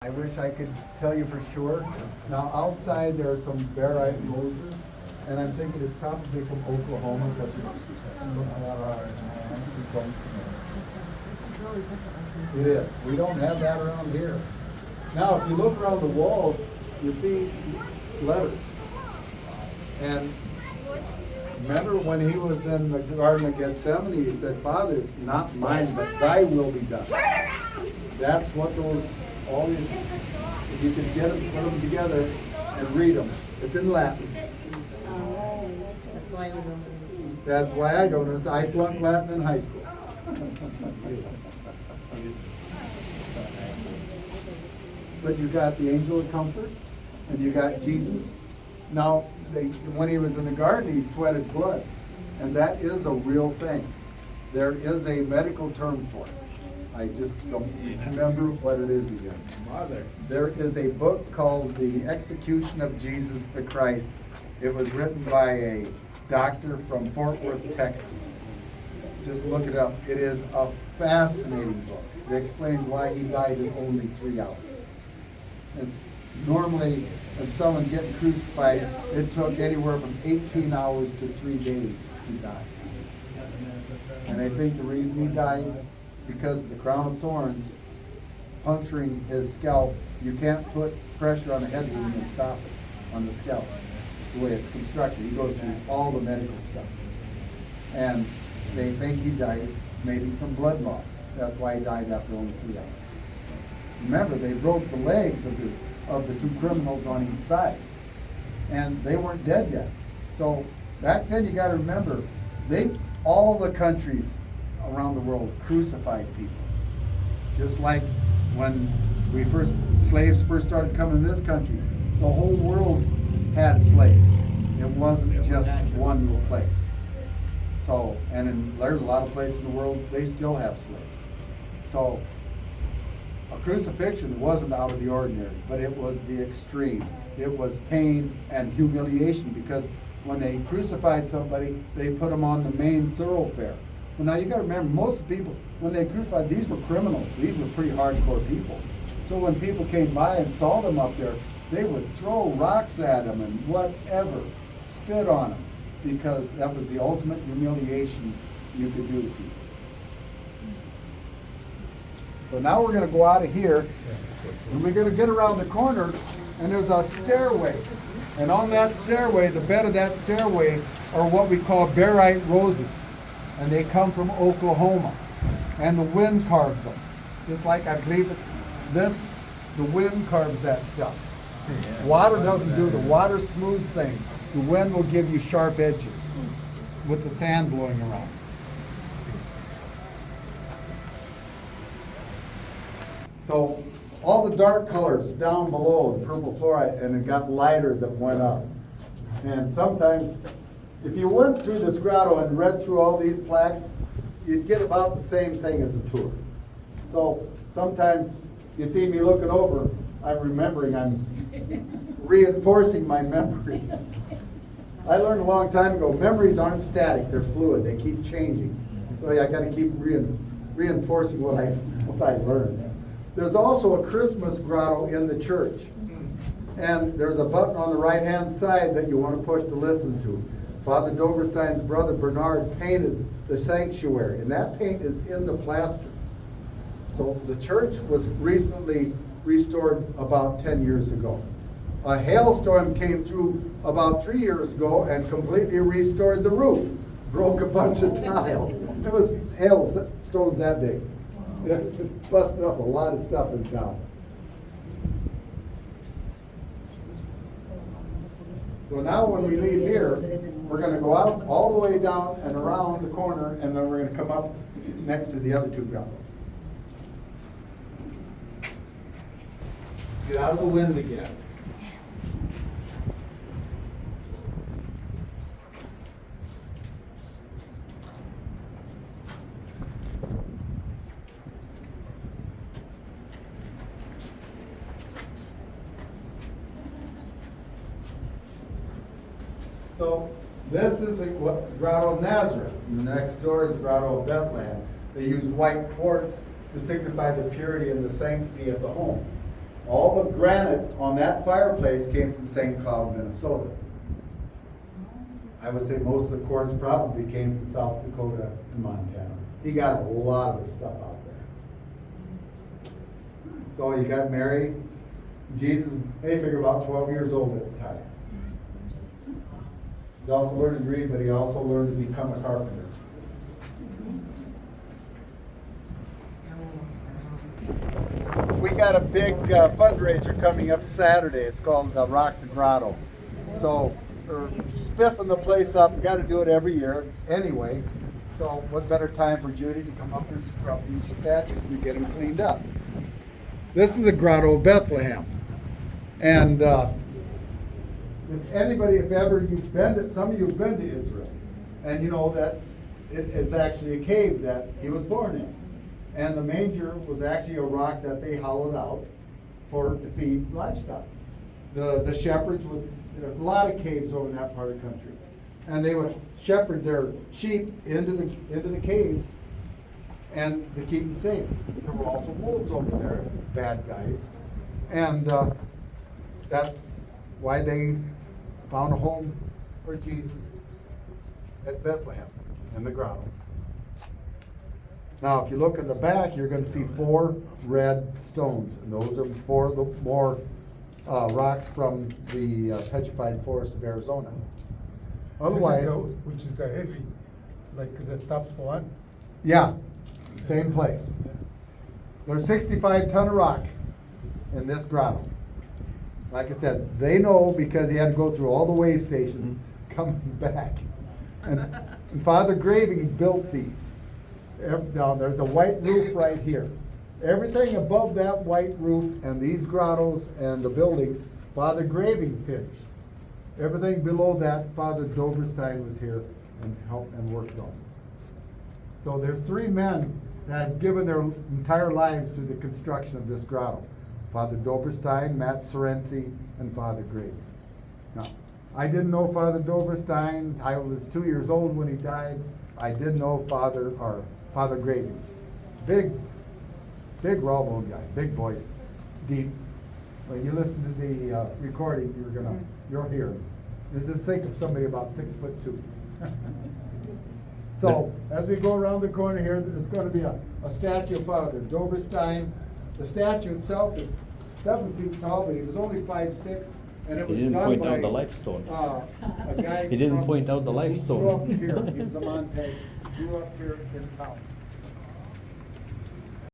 I wish I could tell you for sure. Now outside there are some barite roses, and I'm thinking it's probably from Oklahoma, but it is. We don't have that around here. Now, if you look around the walls, you see letters. And remember when he was in the Garden of Gethsemane, he said, "Father, it's not mine, but thy will be done." That's what those, all these, if you could get them, put them together and read them. It's in Latin. Oh, that's why you don't. That's why I don't. I flunked Latin in high school. But you got the angel of comfort, and you got Jesus. Now, when he was in the garden, he sweated blood, and that is a real thing. There is a medical term for it. I just don't remember what it is again. There is a book called The Execution of Jesus the Christ. It was written by a doctor from Fort Worth, Texas. Just look it up. It is a fascinating book. It explains why he died in only 3 hours. It's normally, if someone getting crucified, it took anywhere from 18 hours to 3 days to die. And I think the reason he died, because of the crown of thorns puncturing his scalp. You can't put pressure on the head wound and stop it on the scalp, the way it's constructed. He goes through all the medical stuff. And they think he died maybe from blood loss. That's why he died after only 3 hours. Remember, they broke the legs of the 2 criminals on each side, and they weren't dead yet. So back then, you got to remember, all the countries around the world crucified people. Just like when slaves first started coming in this country, the whole world had slaves. It wasn't just one little place. So, there's a lot of places in the world, they still have slaves. So, a crucifixion wasn't out of the ordinary, but it was the extreme. It was pain and humiliation, because when they crucified somebody, they put them on the main thoroughfare. Well, now you got to remember, most people, when they crucified, these were criminals. These were pretty hardcore people. So when people came by and saw them up there, they would throw rocks at them and whatever, spit on them, because that was the ultimate humiliation you could do to people. So now we're going to go out of here, and we're going to get around the corner, and there's a stairway. And on that stairway, the bed of that stairway, are what we call barite roses. And they come from Oklahoma. And the wind carves them. Just like I believe the wind carves that stuff. Water doesn't do the water smooth thing. The wind will give you sharp edges with the sand blowing around. So all the dark colors down below, the purple fluorite, and it got lighters that went up. And sometimes, if you went through this grotto and read through all these plaques, you'd get about the same thing as a tour. So sometimes you see me looking over, I'm remembering, I'm reinforcing my memory. I learned a long time ago, memories aren't static, they're fluid, they keep changing. So I got to keep reinforcing what I've learned. There's also a Christmas grotto in the church. And there's a button on the right-hand side that you want to push to listen to. Father Doberstein's brother Bernard painted the sanctuary, and that paint is in the plaster. So the church was recently restored about 10 years ago. A hailstorm came through about 3 years ago and completely restored the roof. Broke a bunch of tile. It was hailstones that big. It busted up a lot of stuff in town. So now when we leave here, we're going to go out all the way down and around the corner, and then we're going to come up next to the other 2 grottos. Get out of the wind again. So this is the Grotto of Nazareth. And the next door is the Grotto of Bethlehem. They use white quartz to signify the purity and the sanctity of the home. All the granite on that fireplace came from St. Cloud, Minnesota. I would say most of the quartz probably came from South Dakota and Montana. He got a lot of the stuff out there. So you got Mary, Jesus, they figure about 12 years old at the time. He's also learned to read, but he also learned to become a carpenter. We got a big fundraiser coming up Saturday. It's called Rock the Grotto. So we're spiffing the place up. We got to do it every year anyway. So what better time for Judy to come up and scrub these statues and get them cleaned up? This is the Grotto of Bethlehem. And if ever you've been to, some of you have been to Israel, and you know that it's actually a cave that he was born in. And the manger was actually a rock that they hollowed out to feed livestock. The shepherds there's a lot of caves over in that part of the country. And they would shepherd their sheep into the caves and to keep them safe. There were also wolves over there, bad guys. And that's why they found a home for Jesus at Bethlehem in the grotto. Now, if you look in the back, you're going to see 4 red stones, and those are 4 of the more rocks from the petrified forest of Arizona. Otherwise, which is a heavy, like the top one. yeah, same place. There's 65 ton of rock in this grotto. Like I said, they know because he had to go through all the way stations coming back. And Father Graving built these. Now, there's a white roof right here. Everything above that white roof and these grottos and the buildings, Father Graving finished. Everything below that, Father Doberstein was here and helped and worked on. So there's 3 men that have given their entire lives to the construction of this grotto. Father Doberstein, Matt Sorensi, and Father Graving. Now, I didn't know Father Doberstein. I was 2 years old when he died. I did know Father Graving. Big raw-boned guy, big voice, deep. When you listen to the recording, you'll hear him. You just think of somebody about 6'2". So as we go around the corner here, there's going to be a statue of Father Doberstein. The statue itself is 7 feet tall, but he was only 5'6", and it was He didn't done point by out the life stone. A guy He didn't from- point out the life He grew up stone. here. He was a Montag. Grew up here in town.